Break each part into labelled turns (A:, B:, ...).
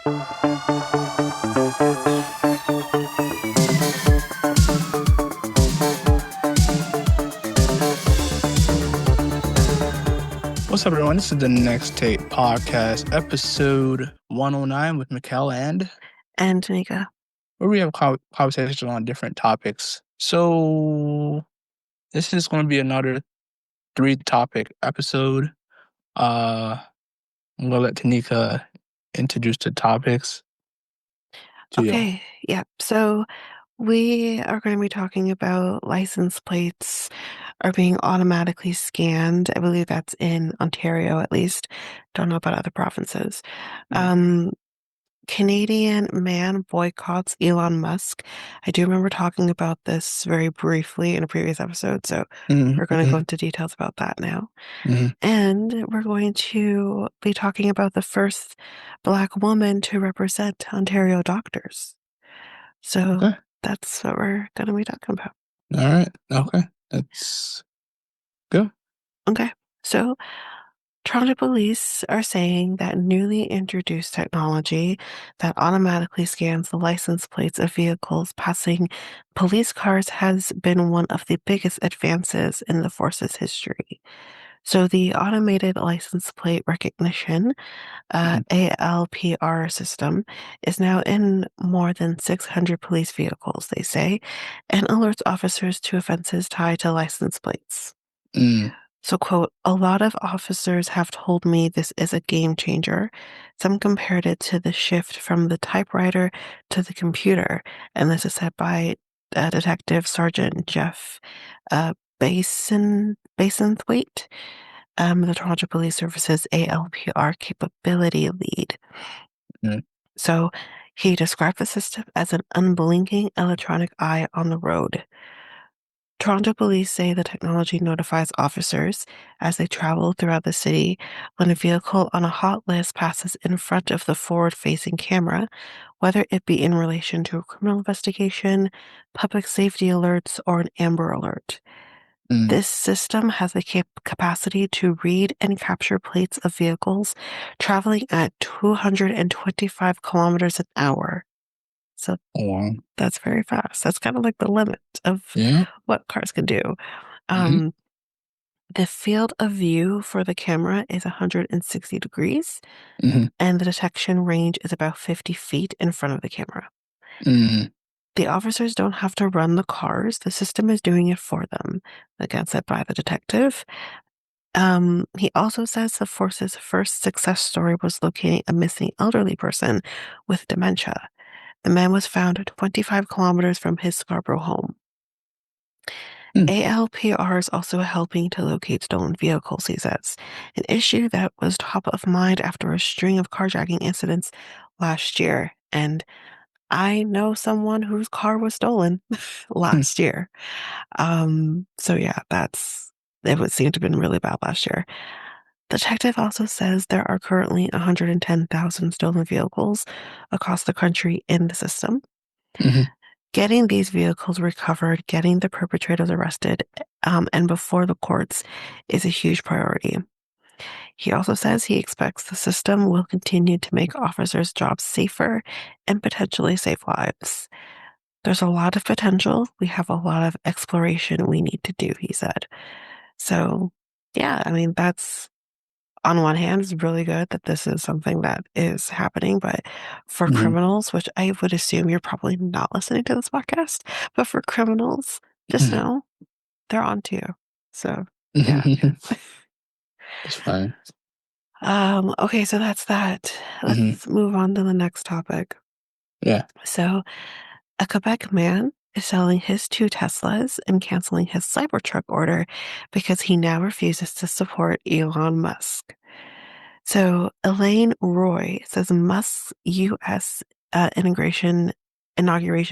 A: What's up, everyone? This is the Next Tape Podcast, episode 109 with Mikel and
B: Tanyka.
A: where we have conversations on different topics. So this is going to be another 3-topic episode. I'm going to let Tanyka introduce the topics to you.
B: Okay, yeah. So we are going to be talking about license plates are being automatically scanned. I believe that's in Ontario, at least. Don't know about other provinces. Canadian man boycotts Elon Musk. I do remember talking about this very briefly in a previous episode, so we're going to go into details about that now. And we're going to be talking about the first Black woman to represent Ontario doctors. So
A: Okay.
B: that's what we're going to be talking about.
A: All right. Okay. Let's go.
B: Okay. So Toronto police are saying that newly introduced technology that automatically scans the license plates of vehicles passing police cars has been one of the biggest advances in the force's history. So the automated license plate recognition, ALPR system, is now in more than 600 police vehicles, they say, and alerts officers to offenses tied to license plates. So, quote, a lot of officers have told me this is a game changer. Some compared it to the shift from the typewriter to the computer. And this is said by Detective Sergeant Jeff Basenthwaite, the Toronto Police Service's ALPR capability lead. So he described the system as an unblinking electronic eye on the road. Toronto police say the technology notifies officers as they travel throughout the city when a vehicle on a hot list passes in front of the forward-facing camera, whether it be in relation to a criminal investigation, public safety alerts, or an Amber Alert. This system has the capacity to read and capture plates of vehicles traveling at 225 kilometers an hour. So that's very fast. That's kind of like the limit of what cars can do. The field of view for the camera is 160 degrees, and the detection range is about 50 feet in front of the camera. The officers don't have to run the cars. The system is doing it for them, again said by the detective. He also says the force's first success story was locating a missing elderly person with dementia. The man was found 25 kilometers from his Scarborough home. ALPR is also helping to locate stolen vehicles, he says, an issue that was top of mind after a string of carjacking incidents last year. And I know someone whose car was stolen last year. So yeah, it would seem to have been really bad last year. The detective also says there are currently 110,000 stolen vehicles across the country in the system. Getting these vehicles recovered, getting the perpetrators arrested, and before the courts is a huge priority. He also says he expects the system will continue to make officers' jobs safer and potentially save lives. There's a lot of potential. We have a lot of exploration we need to do, he said. So, yeah, I mean, that's on one hand, it's really good that this is something that is happening, but for criminals, which I would assume you're probably not listening to this podcast, but for criminals, just know they're on to you. So, yeah.
A: It's fine.
B: Okay, so that's that. Let's move on to the next topic.
A: Yeah.
B: So, a Quebec man is selling his 2 Teslas and canceling his Cybertruck order because he now refuses to support Elon Musk. So Elaine Roy says Musk's U.S. inauguration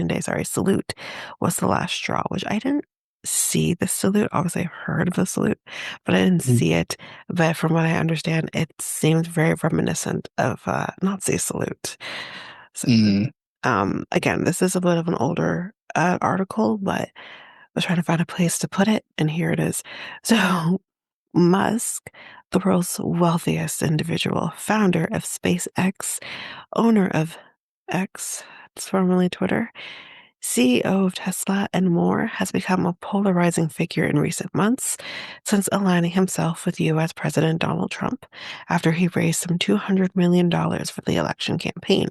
B: day, salute was the last straw, which I didn't see the salute. Obviously, I heard of the salute, but I didn't see it. But from what I understand, it seems very reminiscent of Nazi salute. So, again, this is a bit of an older article, but I was trying to find a place to put it, and here it is. So Musk, the world's wealthiest individual, founder of SpaceX, owner of X, it's formerly Twitter, CEO of Tesla, and more, has become a polarizing figure in recent months since aligning himself with US President Donald Trump after he raised some $200 million for the election campaign.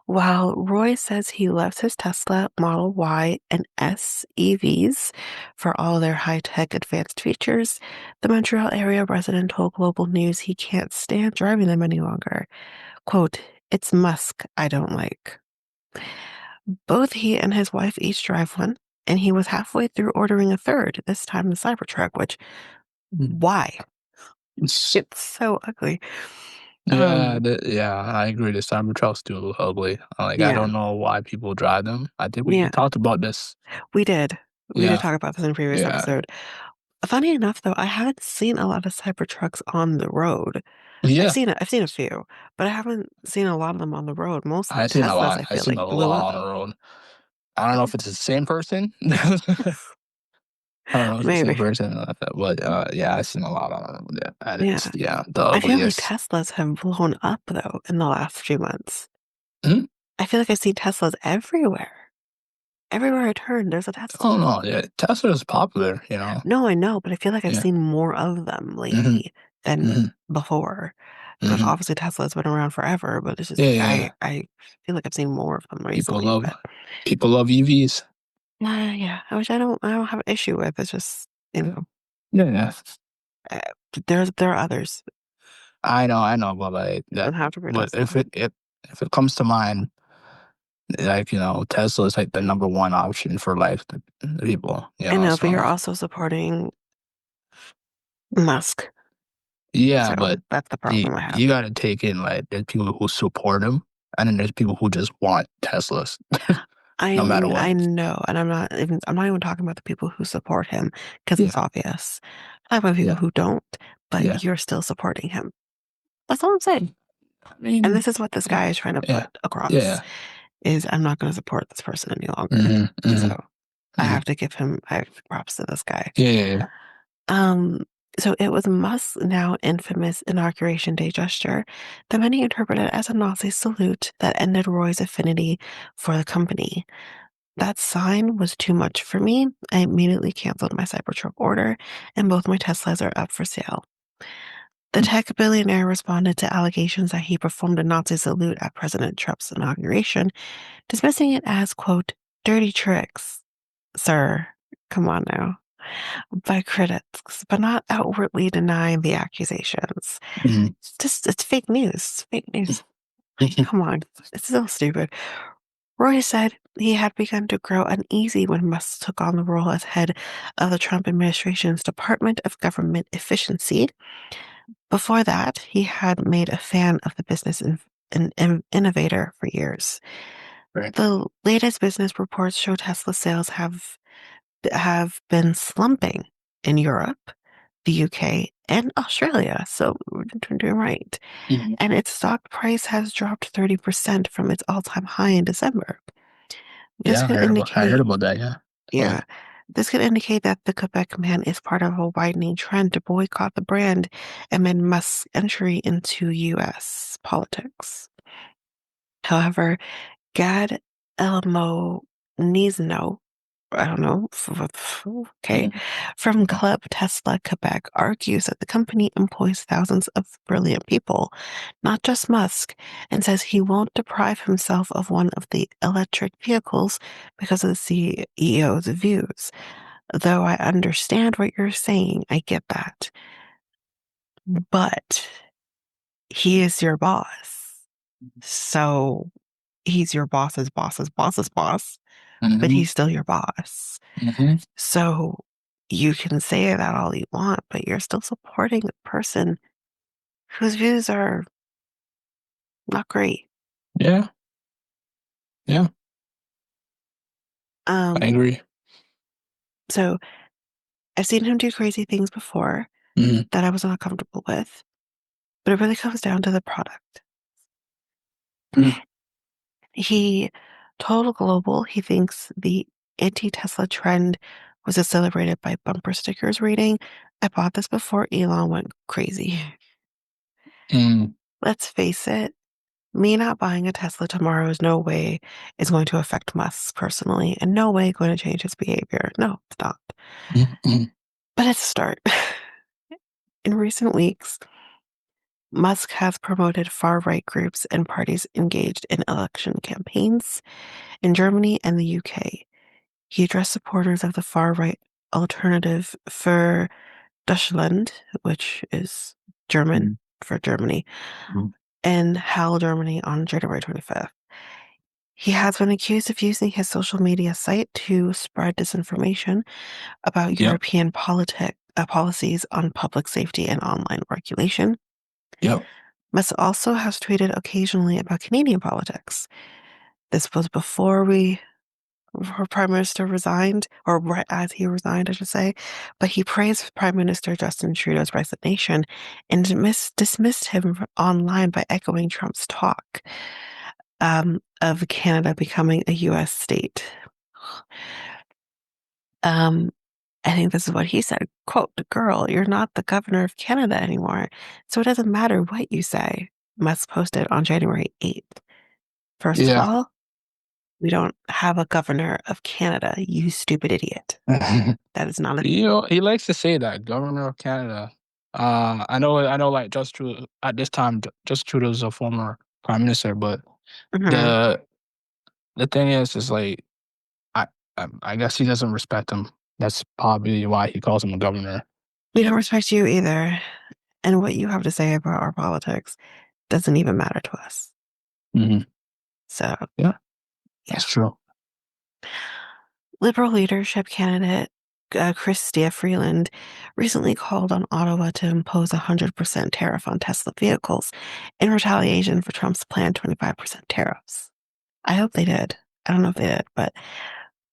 B: While Roy says he loves his Tesla Model Y and S EVs for all their high-tech advanced features, the Montreal area resident told Global News he can't stand driving them any longer. Quote, "It's Musk I don't like." Both he and his wife each drive one, and he was halfway through ordering a third, this time the Cybertruck, which,
A: Mm.
B: why?
A: It's-
B: It's so ugly.
A: Yeah, yeah, I agree. The Cybertrucks do look ugly. Like, I
B: Yeah,
A: don't know why people drive them. I think we
B: yeah,
A: talked about this.
B: we did. We did
A: Yeah,
B: talk about this in a previous
A: yeah,
B: episode. Funny enough, though, I haven't seen a lot of Cybertrucks on the road.
A: yeah.
B: I've seen a few, but I haven't seen a lot of them on the road. Most of the
A: I seen a
B: Teslas,
A: lot.
B: I
A: I
B: feel
A: seen a
B: like, blew
A: lot
B: up.
A: on the road. I don't know if it's the same person. I don't know if it's the same
B: Maybe.
A: person, but yeah, I seen a lot on them. Yeah, and
B: Yeah.
A: it's the
B: I feel like
A: ugliest.
B: Teslas have blown up, though, in the last few months.
A: Mhm.
B: I feel like I see Teslas everywhere. Everywhere I turn, there's a Tesla.
A: Oh no, yeah, Tesla is popular. You know.
B: No, I know, but I feel like I've
A: Yeah.
B: seen more of them
A: Hmm.
B: lately than
A: Hmm.
B: before. But
A: Hmm.
B: obviously Tesla's been around forever, but it's just
A: Yeah,
B: like
A: yeah, yeah.
B: I feel like I've seen more of them
A: People
B: recently.
A: love
B: But
A: people love EVs.
B: yeah, which I don't have an issue with. It's just, you know,
A: Yeah, yeah.
B: uh, there are others
A: I know, but like that.
B: that have to be
A: But
B: Tesla.
A: if it comes to mind, like Tesla is like the number one option for like the people.
B: I know, but you're
A: So
B: also supporting Musk.
A: yeah,
B: So
A: but
B: that's the problem I have.
A: you got to take in like there's people who support him, and then there's people who just want Teslas, no matter
B: I
A: what.
B: know, and I'm not even talking about the people who support him because it's
A: Yeah,
B: obvious. I'm talking about people
A: yeah,
B: who don't, but
A: yeah.
B: you're still supporting him. That's all I'm saying.
A: I
B: And
A: mean,
B: this is what this
A: yeah,
B: guy is trying to put
A: yeah,
B: across
A: yeah.
B: is I'm not going to support this person any longer.
A: Hmm. Hmm.
B: So
A: Hmm.
B: I have props to this guy.
A: Yeah, yeah, yeah.
B: Um, so it was Musk's now infamous Inauguration Day gesture that many interpreted as a Nazi salute that ended Roy's affinity for the company. That sign was too much for me. I immediately canceled my Cybertruck order, and both my Teslas are up for sale. The tech billionaire responded to allegations that he performed a Nazi salute at President Trump's inauguration, dismissing it as, quote, dirty tricks. Sir, come on now. By critics, but not outwardly denying the accusations.
A: Hmm.
B: It's fake news. It's fake news. Come on. It's so stupid. Roy said he had begun to grow uneasy when Musk took on the role as head of the Trump administration's Department of Government Efficiency. Before that, he had made a fan of the business innovator for years.
A: Right.
B: The latest business reports show Tesla sales have been slumping in Europe, the UK, and Australia. So we're doing right.
A: Hmm.
B: And its stock price has dropped 30% from its all-time high in December. This
A: Yeah,
B: could
A: I heard
B: indicate,
A: about that. Yeah.
B: yeah,
A: Like,
B: this could indicate that the Quebec man is part of a widening trend to boycott the brand amid Musk's entry into U.S. politics. However, Gad Elmo Nizno, I don't know, okay,
A: mhm.
B: from Club Tesla Quebec argues that the company employs thousands of brilliant people, not just Musk, and says he won't deprive himself of one of the electric vehicles because of the CEO's views. Though I understand what you're saying, I get that. But he is your boss. So he's your boss's boss, but
A: Mhm,
B: he's still your boss.
A: mhm.
B: So you can say that all you want, but you're still supporting a person whose views are not great.
A: Yeah, yeah, I
B: Um,
A: agree.
B: so I've seen him do crazy things before
A: Mhm,
B: that I was not comfortable with, but it really comes down to the product.
A: mhm,
B: He told Global he thinks the anti-Tesla trend was accelerated by bumper stickers reading, I bought this before Elon went crazy.
A: mm,
B: Let's face it, Me not buying a Tesla tomorrow is no way is going to affect Musk personally, and no way going to change his behavior. No, it's not.
A: Mhm.
B: But it's a start. In recent weeks, Musk has promoted far-right groups and parties engaged in election campaigns in Germany and the UK. He addressed supporters of the far-right alternative for Deutschland, which is German
A: Mhm.
B: for Germany,
A: Mhm.
B: in Hell, Germany on January 25th. He has been accused of using his social media site to spread disinformation about
A: Yep.
B: European policies on public safety and online regulation.
A: Yep.
B: Musk also has tweeted occasionally about Canadian politics. This was before our Prime Minister resigned, or right as he resigned, I should say. But he praised Prime Minister Justin Trudeau's resignation and dismissed him online by echoing Trump's talk of Canada becoming a U.S. state. Um, I think this is what he said, quote, "Girl, you're not the governor of Canada anymore, so it doesn't matter what you say," Musk posted on January 8th. First of
A: Yeah.
B: all, we don't have a governor of Canada, you stupid idiot. That is not a
A: He likes to say that, Governor of Canada. I know, like, at this time, Justin Trudeau's a former prime minister, but
B: Mhm.
A: the the thing is like, I I guess he doesn't respect him. That's probably why he calls him a governor.
B: We don't respect you either. And what you have to say about our politics doesn't even matter to us.
A: Mhm.
B: So,
A: Yeah,
B: yeah.
A: that's true.
B: Liberal leadership candidate Chrystia Freeland recently called on Ottawa to impose a 100% tariff on Tesla vehicles in retaliation for Trump's planned 25% tariffs. I hope they did. I don't know if they did, but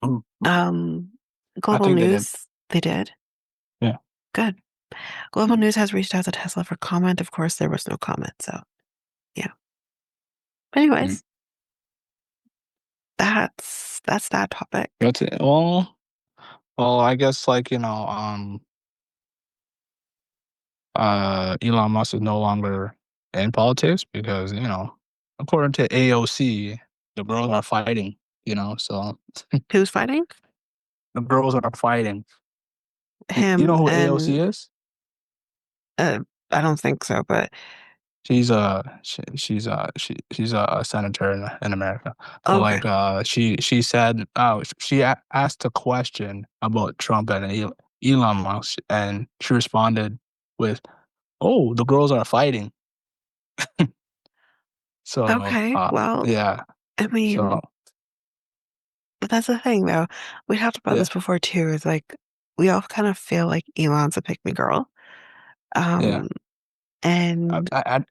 A: Mm,
B: um,
A: I
B: Global
A: think they did.
B: News, they did.
A: Yeah.
B: Good. Global News has reached out to Tesla for comment. Of course, there was no comment. So, yeah. But
A: Mm.
B: anyways, that's that topic.
A: That's it. Well, I guess, like, Elon Musk is no longer in politics because, according to AOC, the girls are fighting, so
B: Who's fighting?
A: the girls are fighting. You
B: Him
A: know who AOC
B: and
A: is?
B: I don't think so, but
A: She's a senator in America. But,
B: okay.
A: like, she said, asked a question about Trump and Elon Musk, and she responded with, "Oh, the girls are fighting." So,
B: Okay. Well,
A: yeah.
B: I mean,
A: So,
B: but that's the thing though. We talked about this
A: yeah,
B: before too, is like we all kind of feel like Elon's a pick me girl.
A: yeah.
B: Um,
A: I
B: and
A: I I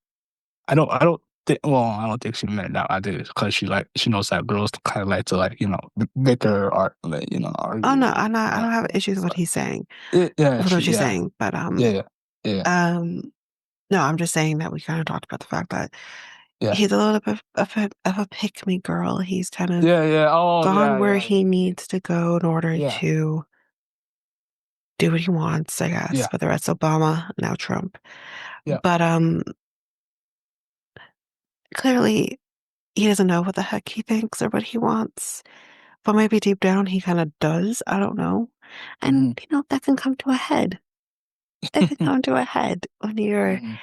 A: I don't think, well, I don't think she meant that. I think because she knows that girls kind of like to, like, bicker or, like,
B: oh no,
A: argue,
B: I don't have issues with what
A: but
B: he's saying,
A: yeah,
B: with what she's
A: yeah,
B: saying, but
A: yeah, yeah, yeah,
B: um, no, I'm just saying that we kind of talked about the fact that
A: yeah,
B: he's a little bit of a pick me girl. He's kind of
A: yeah, yeah. Oh,
B: gone
A: yeah,
B: where
A: yeah,
B: he needs to go in order
A: yeah,
B: to do what he wants, I guess,
A: yeah,
B: whether it's Obama, now Trump.
A: yeah.
B: But clearly he doesn't know what the heck he thinks or what he wants. But maybe deep down he kind of does. I don't know. And
A: Hmm.
B: that can come to a head. It can come to a head when you're
A: Hmm.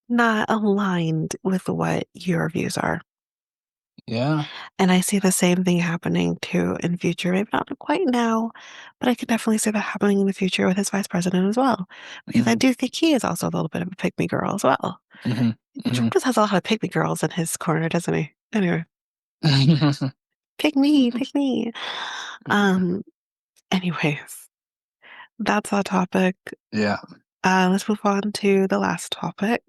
B: not aligned with what your views are.
A: Yeah.
B: And I see the same thing happening too in future. Maybe not quite now, but I could definitely see that happening in the future with his vice president as well. Because I
A: Hmm.
B: do think he is also a little bit of a pick me girl as well.
A: Hmm. Hmm.
B: Trump just has a lot of pick me girls in his corner, doesn't he? Anyway, pick me, pick me. Um, anyways, that's our topic.
A: Yeah.
B: Let's move on to the last topic.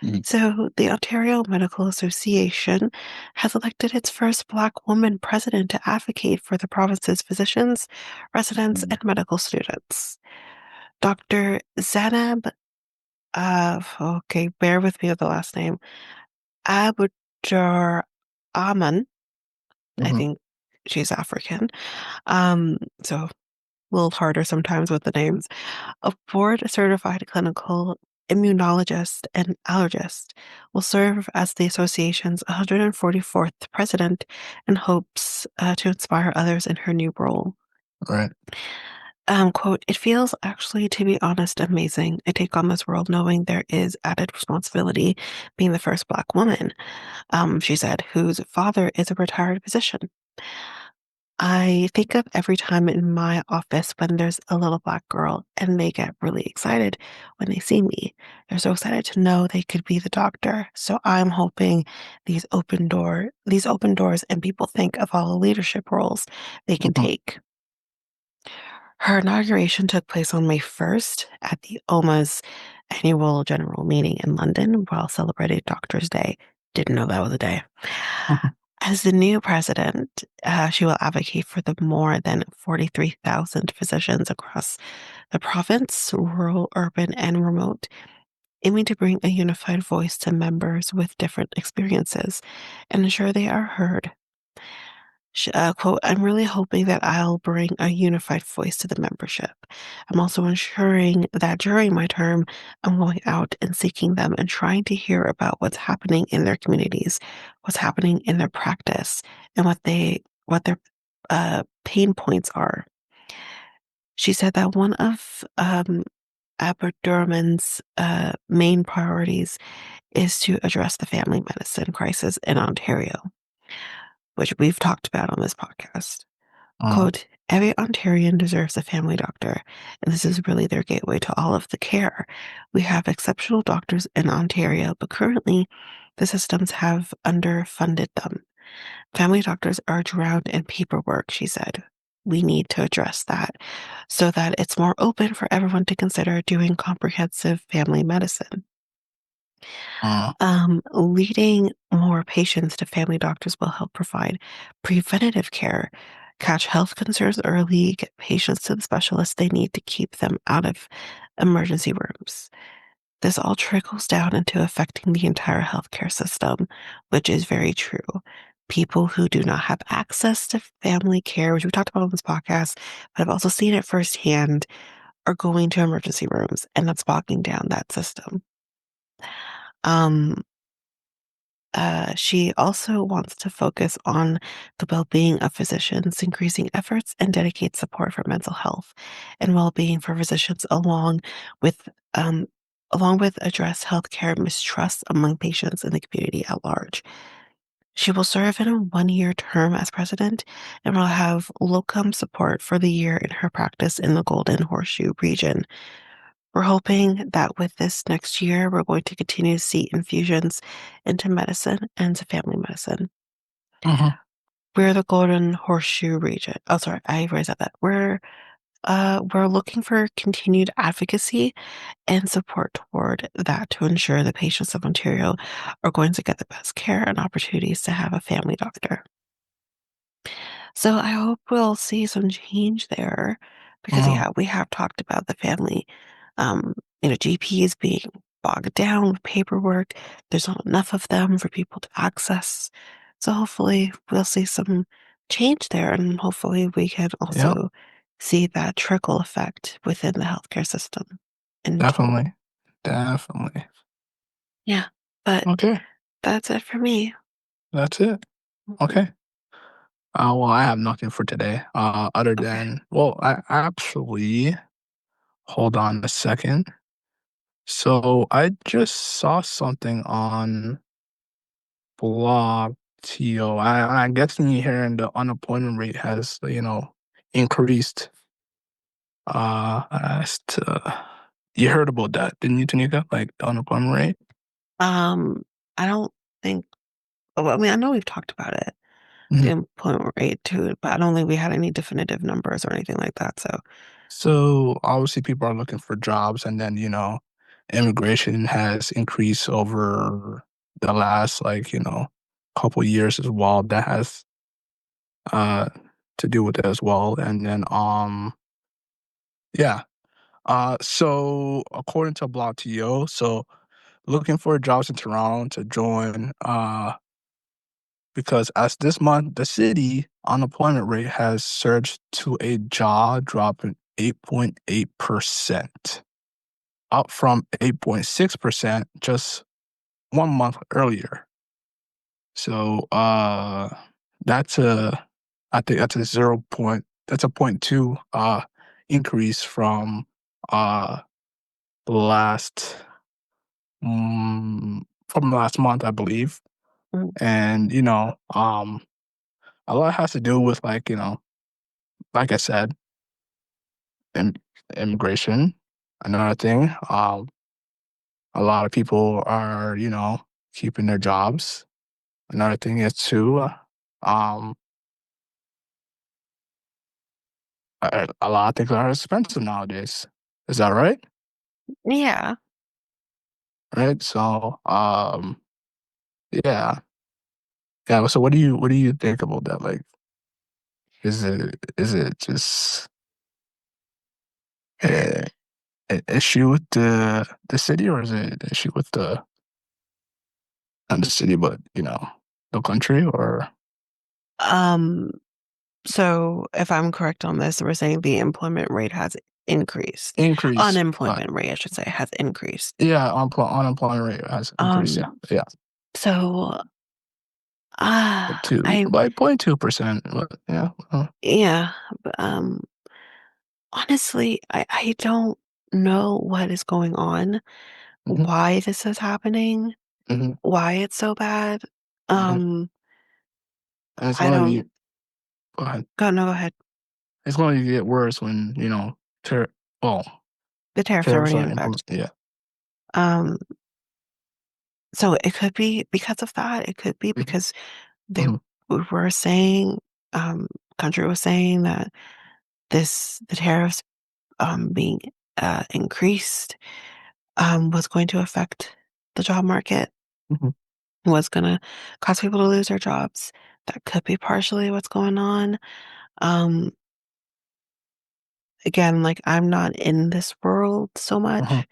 A: Mhm.
B: So, the Ontario Medical Association has elected its first Black woman president to advocate for the province's physicians, residents,
A: Mhm.
B: and medical students. Dr. Zanab, okay, bear with me with the last name, Abdur I
A: Mhm.
B: think she's African. So a little harder sometimes with the names. A board certified clinical immunologist and allergist, will serve as the association's 144th president and hopes to inspire others in her new role.
A: Right.
B: Quote, it feels actually, to be honest, amazing. I take on this world knowing there is added responsibility being the first Black woman, she said, whose father is a retired physician. I think of every time in my office when there's a little Black girl and they get really excited when they see me. They're so excited to know they could be the doctor. So I'm hoping these open doors and people think of all the leadership roles they can
A: Mhm.
B: take. Her inauguration took place on May 1st at the OMA's annual general meeting in London while celebrating Doctors' Day. Didn't know that was a day.
A: Mhm.
B: As the new president, she will advocate for the more than 43,000 physicians across the province, rural, urban, and remote, aiming to bring a unified voice to members with different experiences and ensure they are heard. Quote, I'm really hoping that I'll bring a unified voice to the membership. I'm also ensuring that during my term, I'm going out and seeking them and trying to hear about what's happening in their communities, what's happening in their practice, and what their pain points are. She said that one of Aberdurman's main priorities is to address the family medicine crisis in Ontario, which we've talked about on this podcast.
A: Uh,
B: Quote, every Ontarian deserves a family doctor, and this is really their gateway to all of the care. We have exceptional doctors in Ontario, but currently the systems have underfunded them. Family doctors are drowned in paperwork, she said. We need to address that so that it's more open for everyone to consider doing comprehensive family medicine.
A: uh,
B: Leading more patients to family doctors will help provide preventative care, catch health concerns early, get patients to the specialists they need to keep them out of emergency rooms. This all trickles down into affecting the entire healthcare system, which is very true. People who do not have access to family care, which we talked about on this podcast, but I've also seen it firsthand, are going to emergency rooms, and that's bogging down that system. Um, she also wants to focus on the well being of physicians, increasing efforts and dedicate support for mental health and well being for physicians, with um, along with address healthcare mistrust among patients in the community at large. She will serve in a 1 year term as president and will have locum support for the year in her practice in the Golden Horseshoe region. We're hoping that with this next year, we're going to continue to see infusions into medicine and to family medicine.
A: mhm.
B: We're the Golden Horseshoe region. Oh, sorry, I already said that. We're looking for continued advocacy and support toward that to ensure the patients of Ontario are going to get the best care and opportunities to have a family doctor. So I hope we'll see some change there because,
A: Mhm.
B: yeah, we have talked about the family, um, GPs being bogged down with paperwork. There's not enough of them for people to access. So hopefully we'll see some change there and hopefully we can
A: Yep.
B: also see that trickle effect within the healthcare system in total.
A: Definitely. Definitely.
B: Yeah, but
A: Okay.
B: that's it for me.
A: That's it.
B: Mhm.
A: Okay. Well, I have nothing for today. Other
B: Okay.
A: than, well, I actually, hold on a second. So I just saw something on blog TO. I guess me hearing the unemployment rate has, increased. As to, you heard about that, didn't you, Tanika? Like the unemployment rate?
B: Um, I don't think, well, I mean, I know we've talked about it, the
A: Mhm.
B: employment rate too, but I don't think we had any definitive numbers or anything like that. So,
A: So obviously people are looking for jobs and then, immigration has increased over the last couple years as well. That has uh to do with it as well. And then yeah. So according to Block TO, so looking for jobs in Toronto to join because as this month the city unemployment rate has surged to a jaw dropping 8.8%. up from 8.6% just 1 month earlier. So that's a I think that's a that's a point two increase uh the last from last month, I believe.
B: Mm.
A: And a lot has to do with like, like I said, im immigration. Another thing, a lot of people are, keeping their jobs. Another thing is too, um, a lot of things are expensive nowadays. Is that right?
B: Yeah.
A: Right. So, yeah, yeah. So, what do you think about that? Like, is it just a, an issue with the city, or is it an issue with the not the city, but the country, or
B: Um, so if I'm correct on this, we're saying the employment rate has increased.
A: increase?
B: Unemployment rate, I should say, has increased.
A: Yeah, unemployment rate has increased.
B: Um,
A: Yeah, yeah,
B: so
A: two
B: I
A: like 0.2%. Yeah.
B: yeah, but, honestly, I don't know what is going on,
A: Hmm.
B: why this is happening,
A: Hmm.
B: why it's so bad.
A: Hmm.
B: Um,
A: And it's
B: I
A: going to
B: don't
A: be go ahead.
B: go no, go ahead.
A: It's going to get worse when ter- well
B: The tariffs are
A: tariffs
B: already
A: are
B: in effect.
A: implemented. Yeah.
B: Um, so it could be because of that. It could be
A: Hmm.
B: because they
A: Hmm.
B: were saying, um, country was saying that the tariffs being increased was going to affect the job market,
A: Hmm.
B: was going to cause people to lose their jobs. That could be partially what's going on. Um, again, like I'm not in this world so
A: Hmm.
B: much.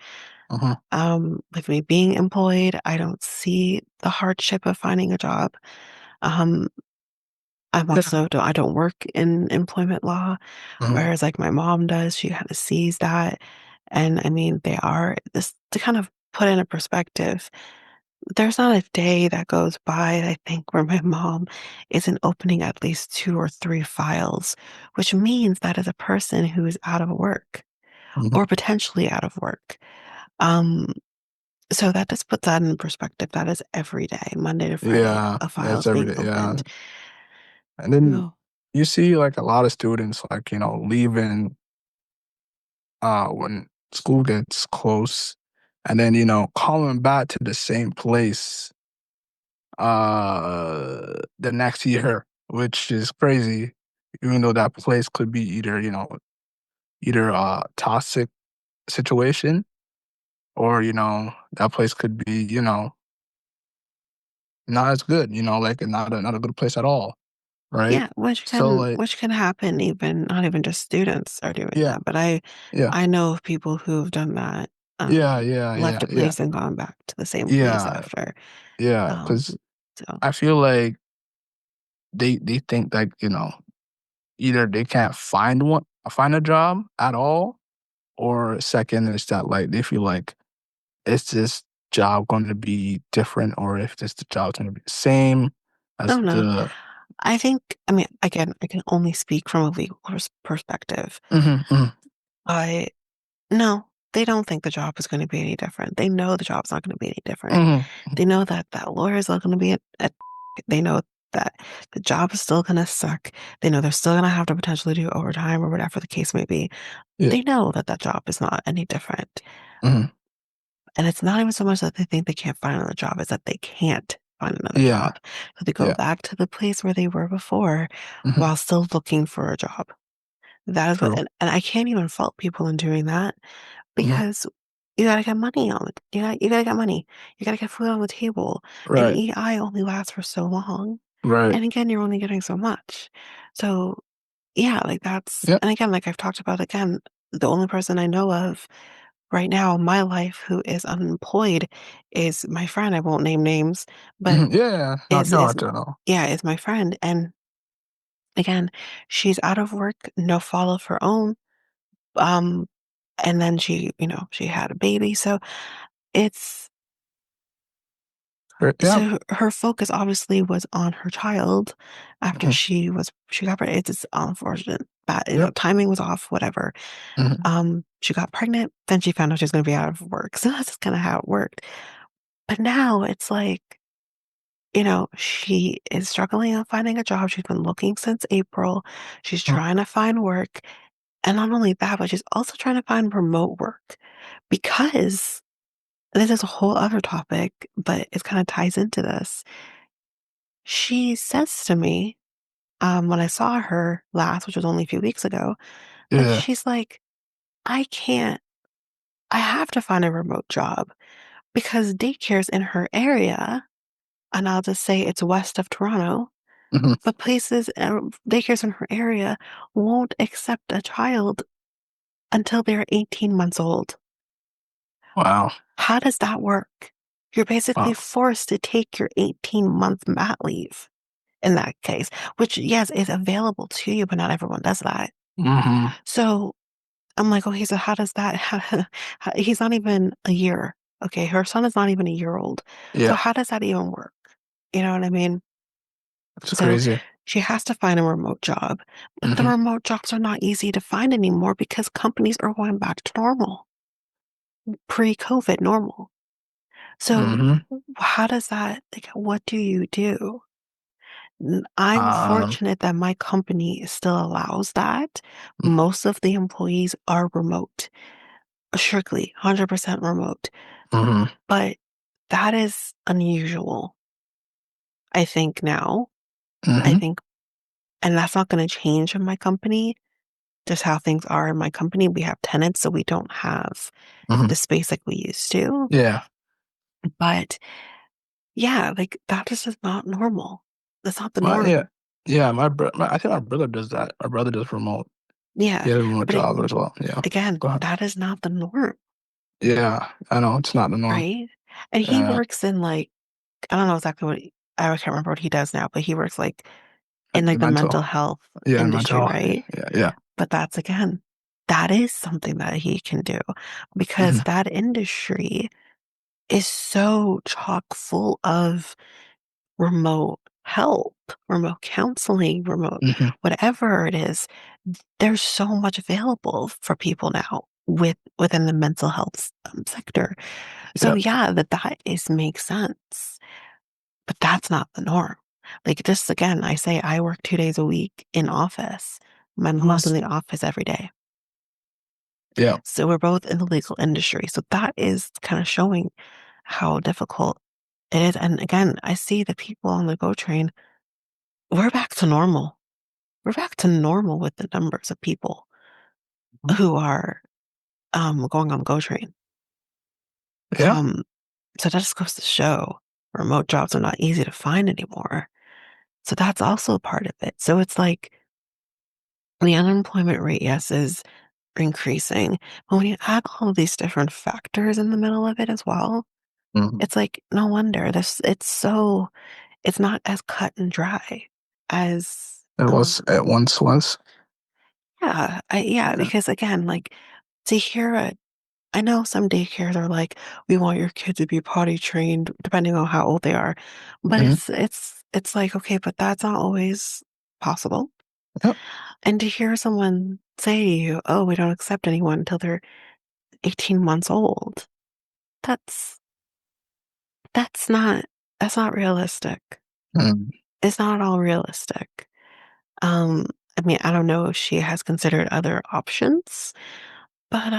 A: Hmm.
B: With me being employed, I don't see the hardship of finding a job. Um,
A: Yeah.
B: I don't work in employment law,
A: Hmm.
B: whereas like my mom does, she kind of sees that. And I mean, they are this to kind of put in a perspective. There's not a day that goes by, I think, where my mom isn't opening at least two or three files, which means that is a person who is out of work
A: Hmm.
B: or potentially out of work. Um, so that just puts that in perspective. That is every day, Monday to Friday,
A: Yeah.
B: a
A: Yeah.
B: file
A: It's
B: is
A: every
B: being
A: day. Yeah.
B: opened.
A: And then
B: No,
A: you see like a lot of students like leaving when school gets close, and then coming back to the same place the next year, which is crazy, even though that place could be either a toxic situation, or that place could be not as good, like not a good place at all, right?
B: yeah,
A: So like,
B: which can happen even not even just students are doing
A: yeah,
B: that, but
A: yeah,
B: I know of people who've done that,
A: yeah, yeah,
B: left
A: yeah,
B: a
A: yeah,
B: place and gone back to the same place
A: yeah,
B: after.
A: yeah,
B: Um,
A: because
B: so
A: I feel like they think like either they can't find a job at all, or second is that like they feel like is this job going to be different, or if this the job's going to be the same as
B: no, no.
A: the
B: I mean, again, I can only speak from a legal perspective.
A: mhm, mhm,
B: I No, they don't think the job is going to be any different. They know the job's not going to be any different.
A: mhm,
B: They know that that lawyer is not going to be they know that the job is still going to suck. They know they're still going to have to potentially do overtime or whatever the case may be.
A: yeah,
B: They know that that job is not any different.
A: mhm,
B: And it's not even so much that they think they can't find another job, it's that they can't find another
A: yeah,
B: job. So they go
A: yeah,
B: back to the place where they were before
A: mhm,
B: while still looking for a job. That is what,
A: true,
B: and I can't even fault people in doing that
A: mhm,
B: because you gotta get money on it. You gotta get money. You gotta get food on the table. And
A: right,
B: EI only lasts for so long.
A: right,
B: And again, you're only getting so much. So yeah, like that's,
A: yeah,
B: and again, like I've talked about again, the only person I know of right now in my life who is unemployed is my friend. I won't name names, but
A: mhm, yeah, not
B: is
A: you don't
B: is
A: have to know,
B: yeah, is my friend. And again, she's out of work, no fault of her own. Um, and then she had a baby. So it's
A: Yeah.
B: so her focus obviously was on her child after
A: Mhm.
B: she got pregnant. It's just unfortunate, but
A: Yep.
B: timing was off, whatever.
A: Mhm.
B: She got pregnant, then she found out she was going to be out of work. So that's just kind of how it worked. But now it's like, she is struggling on finding a job. She's been looking since April. She's
A: Mhm.
B: trying to find work. And not only that, but she's also trying to find remote work because this is a whole other topic, but it kind of ties into this. She says to me, when I saw her last, which was only a few weeks ago, that
A: Yeah.
B: she's like, I can't, I have to find a remote job because daycares in her area, and I'll just say it's west of Toronto,
A: Mhm.
B: but daycares in her area won't accept a child until they're 18 months old.
A: Wow.
B: How does that work? You're basically
A: Wow.
B: forced to take your 18-month mat leave in that case, which, yes, is available to you, but not everyone does that.
A: Mhm.
B: So I'm like, okay, so how does that, he's not even a year. Okay, her son is not even a year old. So
A: Yeah.
B: how does that even work? You know what I mean?
A: It's
B: So
A: crazy.
B: she has to find a remote job, but the
A: Mhm.
B: remote jobs are not easy to find anymore because companies are going back to normal, pre-COVID normal. So
A: Mhm.
B: how does that, like, what do you do? I'm
A: Um.
B: fortunate that my company still allows that.
A: Mhm.
B: Most of the employees are remote, strictly 100% remote,
A: Mhm.
B: but that is unusual, I think now. I
A: Mhm.
B: think, and that's not going to change in my company, just how things are in my company. We have tenants, so we don't have
A: Mhm.
B: the space like we used to.
A: Yeah.
B: But yeah, like that is just not normal. That's not the
A: My
B: norm.
A: yeah. Yeah. I think my brother does that. My brother does remote.
B: Yeah.
A: He has a remote
B: But
A: job as well. Yeah.
B: again,
A: Go ahead.
B: that is not the norm.
A: Yeah. I know it's not the norm.
B: Right? And he
A: Yeah.
B: works in like, I don't know exactly I can't remember what he does now, but he works like in like the
A: Mental.
B: mental health
A: Yeah.
B: industry,
A: Mental.
B: right?
A: Yeah. Yeah.
B: But that's again, that is something that he can do because
A: Mhm.
B: that industry is so chock full of remote help, remote counseling, remote
A: Mhm.
B: whatever it is. There's so much available for people now within the mental health sector. So
A: Yeah.
B: yeah, that is makes sense, but that's not the norm. Like just again, I say I work 2 days a week in office. My mom's in
A: Mhm.
B: the office every day.
A: Yeah.
B: So we're both in the legal industry. So that is kind of showing how difficult it is. And again, I see the people on the GO train, we're back to normal. We're back to normal with the numbers of people
A: Mhm.
B: who are going on the GO train.
A: Yeah.
B: Um, so that just goes to show remote jobs are not easy to find anymore. So that's also a part of it. So it's like the unemployment rate, yes, is increasing. But when you add all of these different factors in the middle of it as well,
A: Mhm.
B: it's like, no wonder it's not as cut and dry as,
A: It once was.
B: yeah,
A: Yeah.
B: because again, like to hear it, I know some daycares are like, we want your kid to be potty trained, depending on how old they are. But
A: Mhm.
B: it's like, okay, but that's not always possible.
A: Yep.
B: And to hear someone say to you, oh, we don't accept anyone until they're 18 months old, that's that's not that's not realistic.
A: Mhm.
B: It's not at all realistic. Um, I mean, I don't know if she has considered other options, but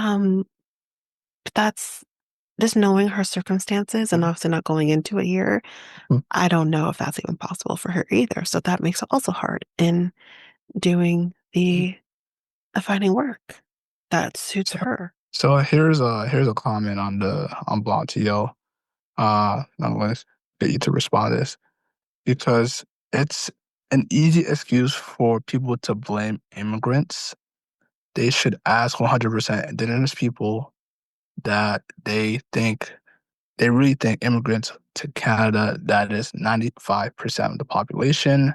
B: that's just knowing her circumstances and
A: Mhm.
B: obviously not going into it here.
A: Mhm.
B: I don't know if that's even possible for her either. So that makes it also hard in doing the finding work that suits
A: So,
B: her.
A: so here's a comment on the on Block TO. I'm going to get you to respond to this because it's an easy excuse for people to blame immigrants. They should ask 100% indigenous people that they really think immigrants to Canada, that is 95% of the population.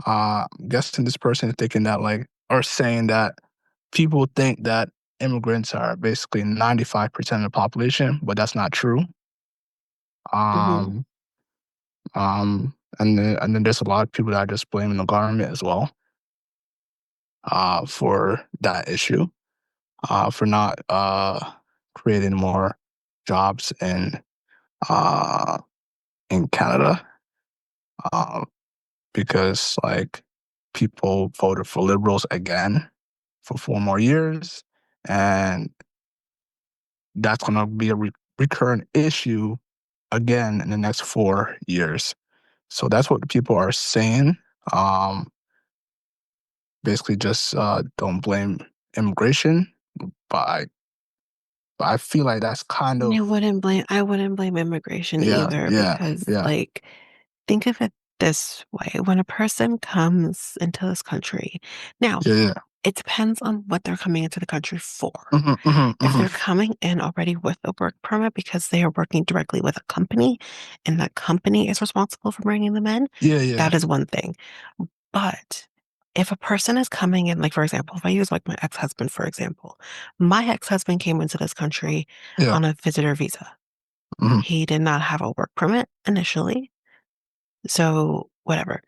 A: I'm guessing this person is thinking that like, or saying that people think that immigrants are basically 95% of the population, but that's not true.
B: Mhm.
A: Um, and then there's a lot of people that are just blaming the government as well, for that issue, for not creating more jobs uh in Canada, um, because like people voted for liberals again for 4 more years, and that's gonna be a recurrent issue again in the next 4 years. So that's what the people are saying. Um, Basically, just don't blame immigration, but I feel like that's kind
B: And
A: of
B: I wouldn't blame immigration
A: yeah,
B: either
A: yeah,
B: because,
A: yeah,
B: like, think of it this way. When a person comes into this country, now,
A: yeah, yeah.
B: it depends on what they're coming into the country for.
A: Hmm, hmm,
B: If
A: hmm.
B: they're coming in already with a work permit because they are working directly with a company and that company is responsible for bringing them in,
A: Yeah,
B: that
A: yeah,
B: is one thing. But if a person is coming in, like, for example, if I use like my ex-husband, for example, my ex-husband came into this country
A: yeah.
B: on a visitor visa.
A: Hmm,
B: He did not have a work permit initially. So, whatever.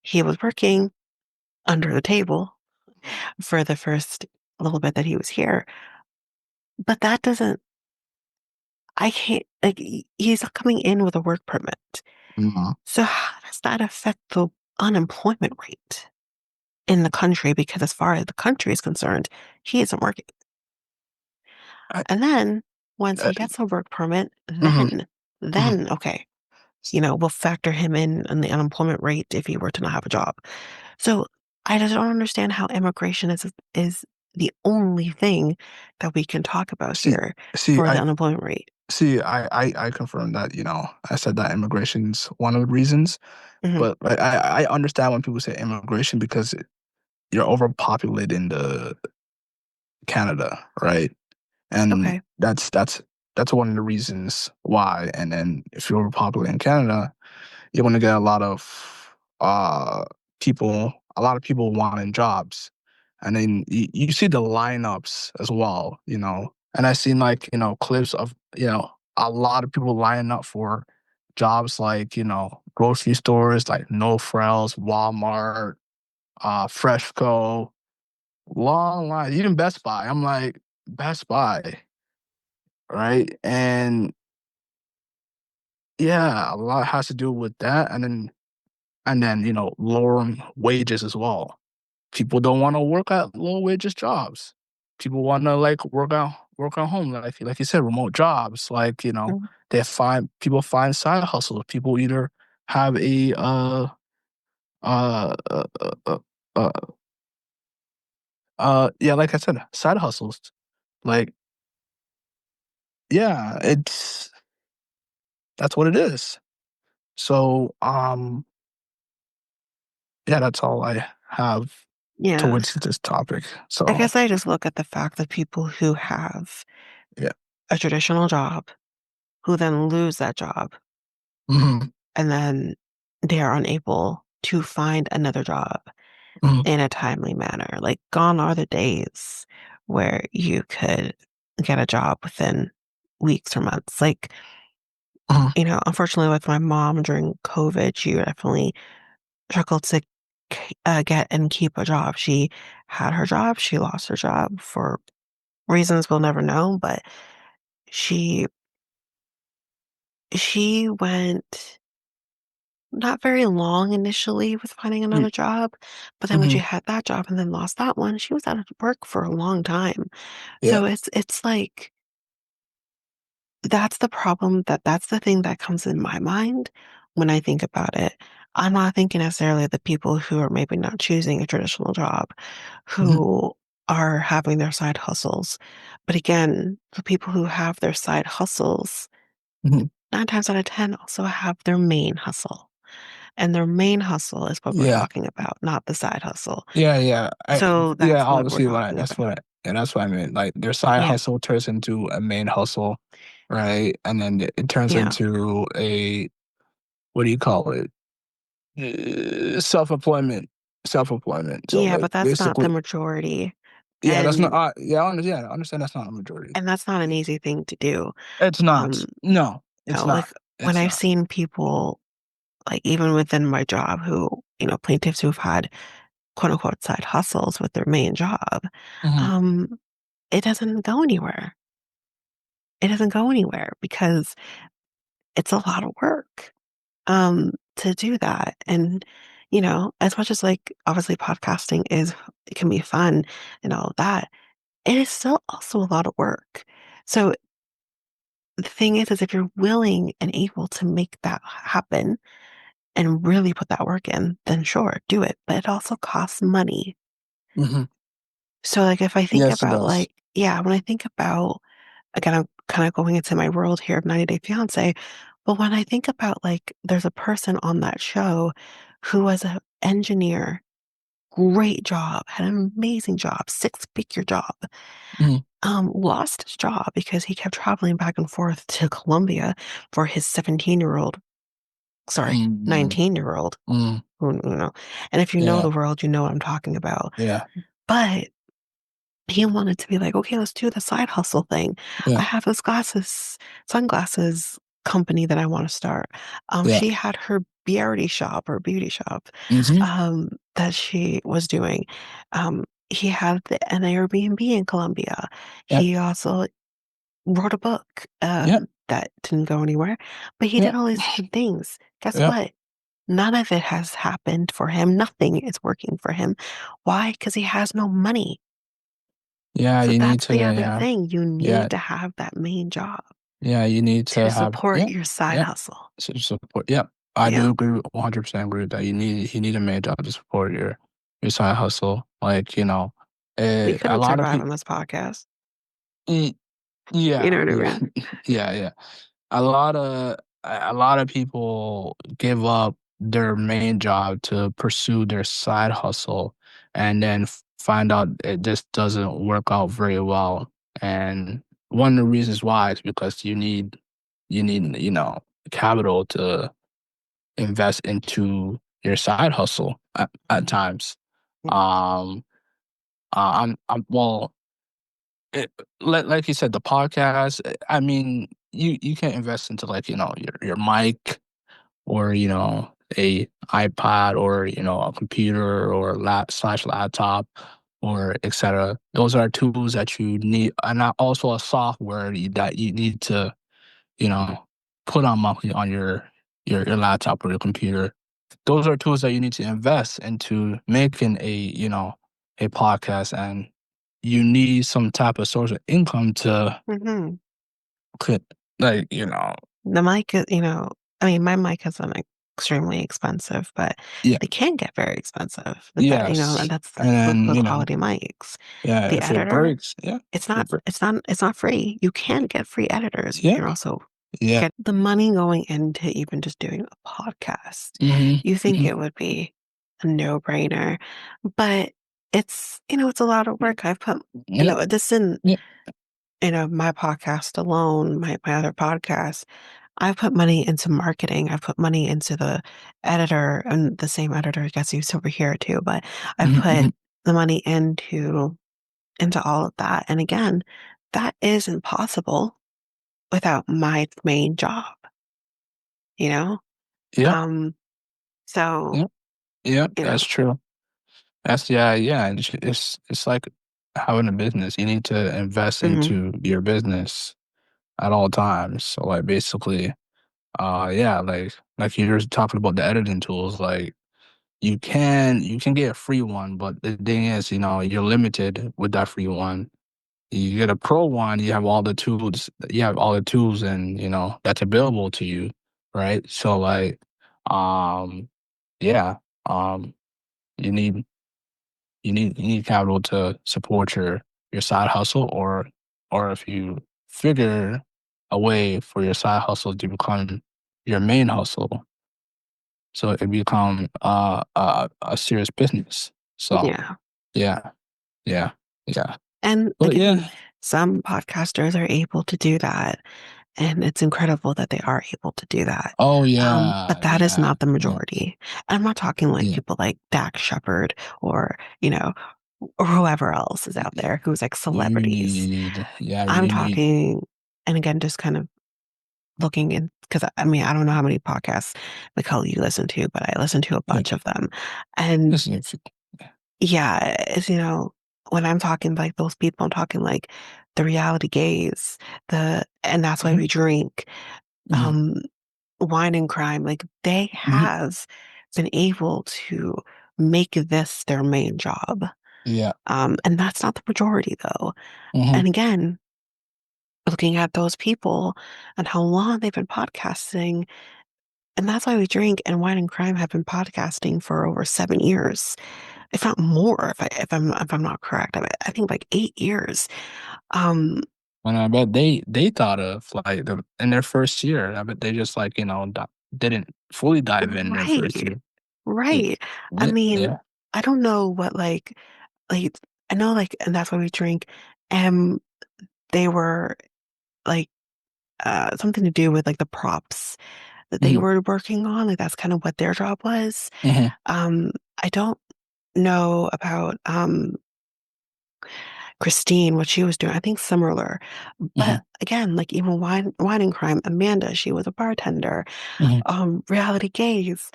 B: He was working under the table for the first little bit that he was here. But that doesn't, I can't, like, he's not coming in with a work permit.
A: hmm.
B: So, how does that affect the unemployment rate in the country? Because as far as the country is concerned, he isn't working.
A: I,
B: And then once
A: uh,
B: he gets a work permit,
A: hmm, hmm.
B: okay, we'll factor him in the unemployment rate if he were to not have a job. So I just don't understand how immigration is the only thing that we can talk about
A: See,
B: here
A: see,
B: for the unemployment rate.
A: I confirm that, I said that immigration's one of the reasons,
B: Hmm.
A: but like, I understand when people say immigration because you're overpopulated in the Canada, right? And
B: Okay.
A: that's one of the reasons why. And then if you're overpopulated in Canada, you're going to get uh a lot of people wanting jobs, and then you see the lineups as well, And I seen like clips of a lot of people lining up for jobs like grocery stores like No Frills, Walmart, Freshco, long line, even Best Buy. I'm like Best Buy, right? And yeah, a lot has to do with that, and then lowering wages as well. People don't want to work at low wages jobs. People want to like work at home, like you said, remote jobs. Like
B: Mhm.
A: people find side hustles. People either have a uh uh uh uh, uh, yeah, like I said, side hustles. Like yeah, it's that's what it is. So yeah, that's all I have
B: Yeah.
A: towards this topic.
B: I
A: So
B: guess I just look at the fact that people who have
A: yeah.
B: a traditional job who then lose that job
A: Hmm,
B: and then they are unable to find another job
A: hmm,
B: in a timely manner. Like, gone are the days where you could get a job within weeks or months. Like,
A: hmm.
B: unfortunately, with my mom during COVID, she definitely struggled to get and keep a job. She had her job, she lost her job for reasons we'll never know, but she she went not very long initially with finding
A: Yeah.
B: another job, but then when she
A: Mhm.
B: had that job and then lost that one, she was out of work for a long time.
A: Yeah.
B: So it's like that's the problem, that's the thing that comes in my mind when I think about it. I'm not thinking necessarily of the people who are maybe not choosing a traditional job,
A: Mhm.
B: who are having their side hustles. But again, the people who have their side hustles,
A: Mhm.
B: 9 times out of 10 also have their main hustle. And their main hustle is what we're
A: Yeah.
B: talking about, not the side hustle.
A: Yeah, yeah.
B: So
A: Yeah,
B: that's what we're
A: obviously
B: talking
A: that's
B: about.
A: what yeah, that's what I mean. Like their side
B: Yeah.
A: hustle turns into a main hustle, right? And then it turns
B: Yeah.
A: into a what do you call it? Self-employment. Self-employment. So
B: Yeah,
A: like
B: but that's not the
A: basically
B: majority.
A: yeah, that's not.
B: And
A: Yeah, I understand that's not a majority.
B: that's not an easy thing to do.
A: It's
B: Um,
A: not. No,
B: you
A: it's
B: know,
A: not.
B: like when
A: It's
B: I've
A: not.
B: seen people, like even within my job, who, plaintiffs who've had quote unquote side hustles with their main job,
A: Hmm.
B: um, it doesn't go anywhere. It doesn't go anywhere because it's a lot of work to do that. And, as much as like obviously podcasting it can be fun and all of that, it is still also a lot of work. So the thing is if you're willing and able to make that happen and really put that work in, then sure, do it. But it also costs money.
A: Hmm.
B: So like if I think
A: Yes, it
B: about
A: does.
B: like, yeah, when I think about, again, I'm kind of going into my world here of 90 Day Fiance, but when I think about like there's a person on that show who was an engineer, great job, had an amazing job, six-figure job,
A: Hmm.
B: lost his job because he kept traveling back and forth to Colombia for his 17-year-old, sorry,
A: Mm-hmm.
B: 19-year-old,
A: Mm.
B: who. And if you know
A: Yeah,
B: the world, you know what I'm talking about.
A: yeah,
B: But he wanted to be like, okay, let's do the side hustle thing. I
A: yeah,
B: have this sunglasses company that I want to start.
A: yeah.
B: She had her beauty shop,
A: Hmm.
B: that she was doing. He had an Airbnb in Colombia.
A: Yep,
B: He also wrote a book,
A: yep,
B: that didn't go anywhere, but he did
A: yep,
B: all these different things. Guess
A: yep.
B: what? None of it has happened for him. Nothing is working for him. Why? Because he has no money.
A: Yeah,
B: So
A: you need
B: that's
A: to.
B: the other
A: Yeah,
B: thing. You
A: yeah,
B: need to have that main job
A: yeah. You need
B: to
A: to have.
B: support
A: Yeah,
B: your side
A: yeah.
B: hustle.
A: Support. Yep, I
B: Yeah.
A: do agree. 100% agree with that. You need a main job to support your side hustle. Like
B: We
A: a
B: couldn't
A: lot of
B: survive
A: people.
B: on this podcast. You know
A: Yeah,
B: what I
A: yeah,
B: mean?
A: yeah, yeah. A lot of people give up their main job to pursue their side hustle and then find out it just doesn't work out very well. And one of the reasons why is because you need capital to invest into your side hustle at times. Um I'm well it, like you said, the podcast. I mean, you can invest into like your mic or a iPad or a computer or laptop or etc. Those are tools that you need, and also a software that you need to you know put on monthly on your laptop or your computer. Those are tools that you need to invest into making a podcast, and you need some type of source of income to
B: Hmm.
A: could like
B: The mic is, I mean, my mic isn't extremely expensive, but
A: yeah,
B: they can get very expensive. And
A: yes,
B: that's
A: and
B: with
A: then
B: good quality mics.
A: yeah,
B: The
A: if it
B: editor,
A: breaks, yeah,
B: it's
A: if
B: not,
A: it break,
B: it's not free. You can get free editors. You
A: yeah,
B: can also
A: yeah,
B: get the money going into even just doing a podcast.
A: hmm,
B: You think
A: hmm,
B: it would be a no-brainer, but it's a lot of work. I've put,
A: yeah,
B: this in,
A: yeah,
B: my podcast alone, my other podcast. I've put money into marketing. I've put money into the editor, and the same editor gets used over here too, but I've
A: hmm,
B: put
A: hmm,
B: the money into all of that. And again, that is impossible without my main job, you know?
A: yeah,
B: Um, so,
A: yeah, yeah,
B: you know,
A: that's true. That's yeah, yeah. It's like having a business. You need to invest
B: mhm,
A: into your business at all times. So like basically, yeah, like you're talking about the editing tools, like you can get a free one, but the thing is, you're limited with that free one. You get a pro one, you have all the tools and that's available to you, right? So like, um, yeah, um, you need you need capital to support your side hustle, or if you figure a way for your side hustle to become your main hustle, so it become a serious business. So
B: yeah.
A: yeah, yeah, yeah.
B: And
A: But
B: again,
A: yeah,
B: some podcasters are able to do that. And it's incredible that they are able to do that.
A: oh
B: But
A: yeah,
B: that is
A: yeah,
B: not the
A: yeah,
B: majority. And I'm not talking like
A: yeah.
B: people like Dak Shepard or, you know, or whoever else is out
A: Y-
B: there who's like
A: You
B: celebrities.
A: need, yeah,
B: I'm
A: you need,
B: talking, and again, just kind of looking in, because I mean, I don't know how many podcasts, Mikel, you listen to, but I listen to a
A: yeah,
B: bunch of them. And
A: listen,
B: yeah, it's, when I'm talking like those people, I'm talking like the reality gays, and that's why
A: mhm,
B: we drink,
A: mhm,
B: um, wine and crime. Like they
A: mhm,
B: have been able to make this their main job.
A: yeah,
B: And that's not the majority though.
A: mhm,
B: And again, looking at those people and how long they've been podcasting, and that's why we drink and wine and crime have been podcasting for over 7 years, if not more. If I'm not correct, I think like 8 years. Um,
A: and I bet they thought of like in their first year. I bet they just like didn't fully dive in their first
B: right,
A: year. It,
B: right. I
A: yeah,
B: mean,
A: yeah,
B: I don't know what like I know like, and that's why we drink. And they were like something to do with like the props that they
A: mhm,
B: were working on. Like that's kind of what their job was.
A: mhm,
B: Um, I don't know about Christine, what she was doing. I think similar. But
A: mhm,
B: again, like even wine and crime, Amanda, she was a bartender.
A: mhm,
B: Reality gaze.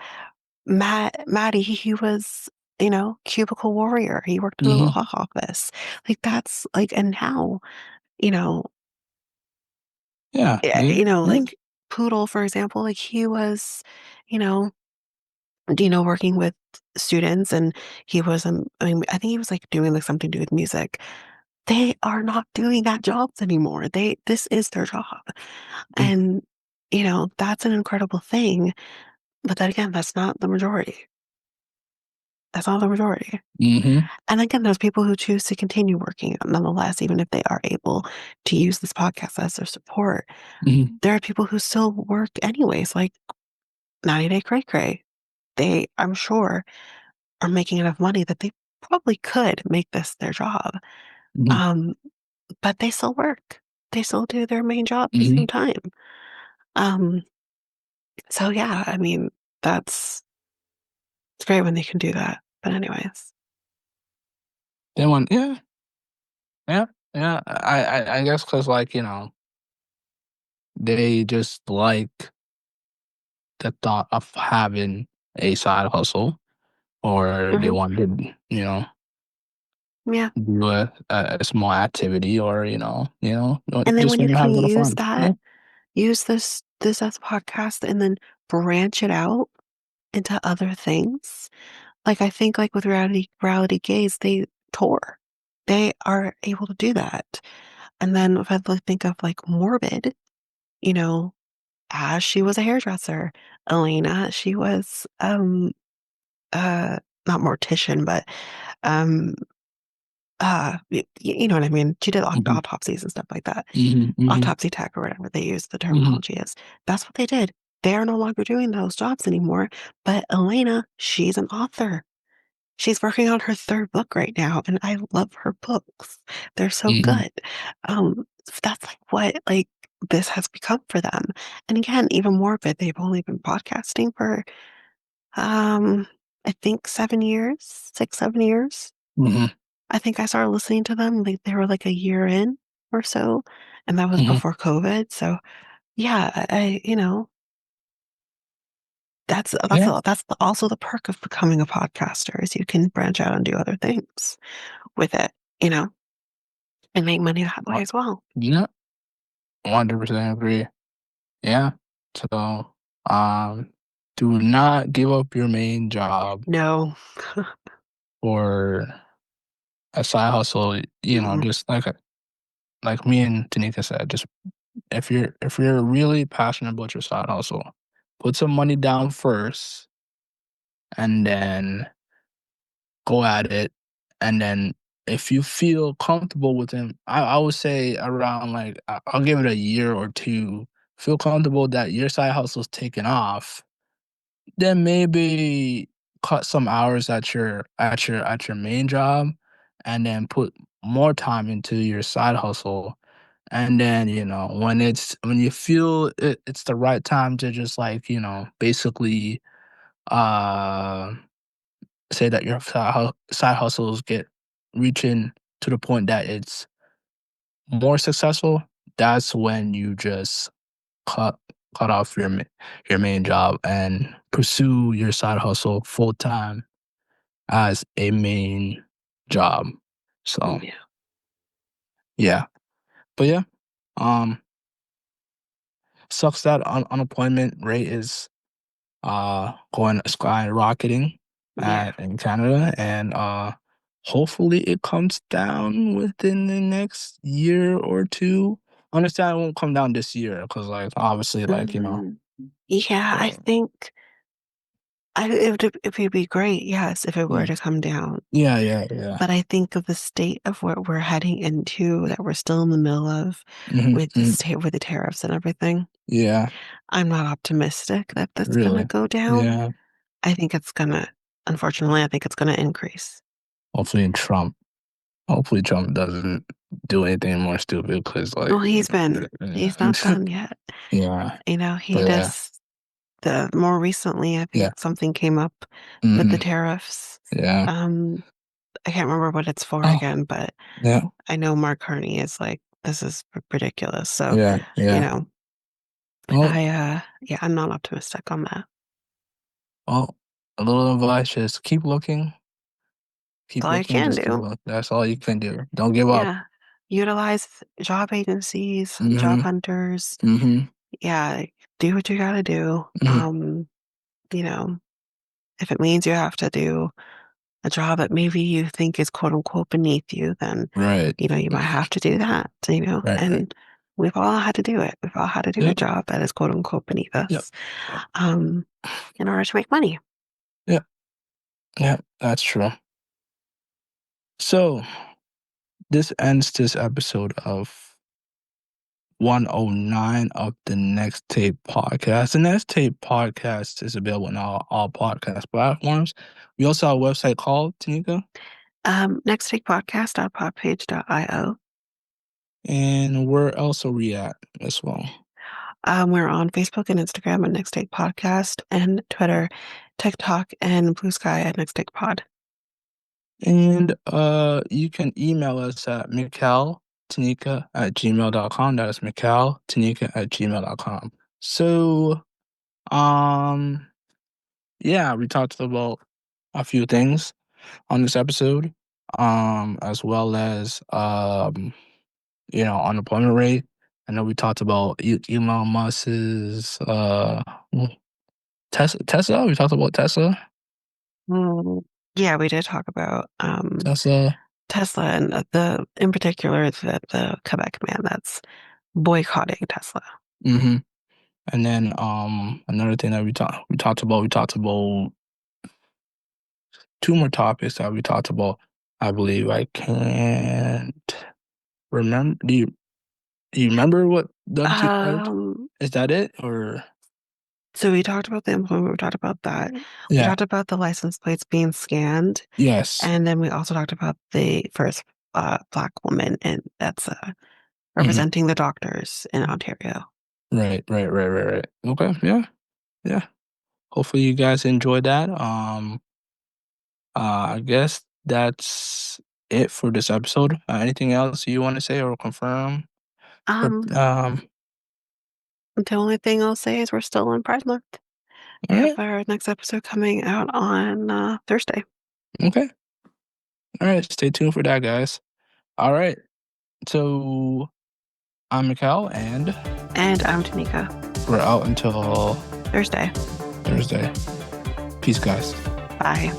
B: Maddie, he was, cubicle warrior. He worked in the
A: mhm,
B: law office. Like that's like, and now, you know,
A: yeah, they, yeah,
B: like Poodle, for example, like he was, you know, working with students, and he was, I mean, I think he was like doing like something to do with music. They are not doing that jobs anymore. This is their job.
A: mm,
B: And, that's an incredible thing. But then again, that's not the majority. That's not the majority.
A: mhm,
B: And again, there's people who choose to continue working nonetheless, even if they are able to use this podcast as their support.
A: mhm,
B: There are people who still work anyways, like 90 Day Cray Cray. They, I'm sure, are making enough money that they probably could make this their job.
A: mhm,
B: Um, but they still work. They still do their main job at the
A: mhm.
B: same time. Um, so yeah, I mean, it's great when they can do that. But anyways,
A: They want, yeah, yeah, yeah. I guess because like they just like the thought of having a side hustle, or they
B: hmm
A: wanted,
B: yeah.
A: do a small activity, or
B: And then
A: just
B: when you
A: want to
B: can
A: have a little fun. Yeah.
B: use this as a podcast, and then branch it out into other things. Like I think like with reality gaze, they tour. They are able to do that. And then if I think of like Morbid, you know, as she was a hairdresser, Elena, she was uh not mortician, but um you know what I mean? She did
A: Mhm,
B: autopsies and stuff like that.
A: mhm, mhm,
B: Autopsy tech or whatever they use the
A: mhm,
B: terminology is. That's what they did. They are no longer doing those jobs anymore. But Elena, she's an author. She's working on her third book right now, and I love her books. They're so
A: mhm,
B: good. That's like what like this has become for them. And again, even more of it, they've only been podcasting for I think 7 years, 6, 7 years.
A: mhm,
B: I think I started listening to them like they were like a year in or so, and that was
A: mhm.
B: before COVID. So yeah,
A: Yeah.
B: also the perk of becoming a podcaster is you can branch out and do other things with it, you know, and make money that way
A: uh,
B: as well.
A: Yeah. 100% agree. Yeah. So, um, do not give up your main job
B: No.
A: for a side hustle.
B: Mm-mm.
A: Just like me and Tanika said, just if you're really passionate about your side hustle, put some money down first, and then go at it. And then if you feel comfortable with them, I would say around like I'll give it a year or two. Feel comfortable that your side hustle's taking off, then maybe cut some hours at your main job, and then put more time into your side hustle. And then when you feel it's the right time to just like basically uh say that your side hustles get reaching to the point that it's more successful, that's when you just cut cut off your main job and pursue your side hustle full time as a main job. So
B: Yeah.
A: yeah, but yeah, um, sucks that unemployment rate is going skyrocketing
B: Yeah.
A: in Canada, and hopefully it comes down within the next year or two. Understand it won't come down this year because, like, obviously, like,
B: Mhm. Yeah, I
A: uh,
B: think it would be great, yes, if it were
A: mm,
B: to come down.
A: yeah, yeah, yeah.
B: But I think of the state of what we're heading into, that we're still in the middle of
A: Hmm.
B: with the state with the tariffs and everything.
A: Yeah,
B: I'm not optimistic that that's gonna
A: really.
B: go down.
A: Yeah.
B: I think it's gonna unfortunately, I think it's gonna increase.
A: Hopefully Trump. Hopefully Trump doesn't do anything more stupid because, like,
B: Well,
A: yeah,
B: he's not done yet.
A: yeah.
B: You know, he
A: But yeah,
B: does the more recently, I
A: yeah.
B: think something came up with the
A: Hmm.
B: tariffs.
A: Yeah.
B: Um, I can't remember what it's for
A: Oh,
B: again, but
A: yeah,
B: I know Mark Carney is like, "This is ridiculous." So,
A: yeah,
B: you
A: yeah.
B: know,
A: Well,
B: yeah, I'm not optimistic on that.
A: well, a little advice: just
B: That's
A: keep
B: all I
A: looking,
B: can
A: just keep
B: do.
A: looking. That's all you can do. Don't give up.
B: Yeah. Utilize job agencies, job
A: Mhm,
B: hunters.
A: mhm,
B: Yeah, do what you gotta do.
A: mhm.
B: You know, if it means you have to do a job that maybe you think is quote unquote beneath you, then,
A: Right,
B: you might have to do that,
A: right, right.
B: and we've all had to do it. We've all had to do a
A: Yep,
B: job that is quote unquote beneath
A: yep,
B: us, um, in order to make money.
A: yep, yep. That's true. So this ends this episode of 109 of the Next Tape podcast. The Next Tape podcast is available on all podcast platforms. We also have a website called Tanyka,
B: Next take podcast.podpage.io.
A: and where else are we at as well?
B: We're on Facebook and Instagram at Next Take Podcast and Twitter, TikTok, and Blue Sky at Next Take Pod.
A: And you can email us at mikeltanika@gmail.com. That is mikeltanika@gmail.com. So, um, yeah, we talked about a few things on this episode, as well as unemployment rate. I know we talked about Elon Musk's Tesla. We talked about Tesla.
B: Mm, yeah, we did talk about
A: Tesla.
B: Tesla and in particular, the Quebec man that's boycotting Tesla.
A: Hmm. And then another thing that we talked about two more topics that we talked about. I believe I can't remember. Do you remember what the other two are?
B: Um,
A: Is that it or
B: so we talked about the employment, we talked about that. We
A: yeah?
B: talked about the license plates being scanned,
A: Yes.
B: and then we also talked about the first Black woman, and that's
A: Hmm.
B: representing the doctors in Ontario.
A: Right, right, right, right, right. Okay, yeah, yeah. Hopefully you guys enjoyed that. I guess that's it for this episode. Anything else you want to say or confirm? For
B: Um,
A: um,
B: the only thing I'll say is we're still in Pride Month. We
A: all
B: have
A: right,
B: our next episode coming out on Thursday.
A: okay, all right. Stay tuned for that, guys. All right. So I'm Mikel, and
B: And I'm Tanyka.
A: we're out until
B: Thursday.
A: Thursday. Peace, guys.
B: Bye.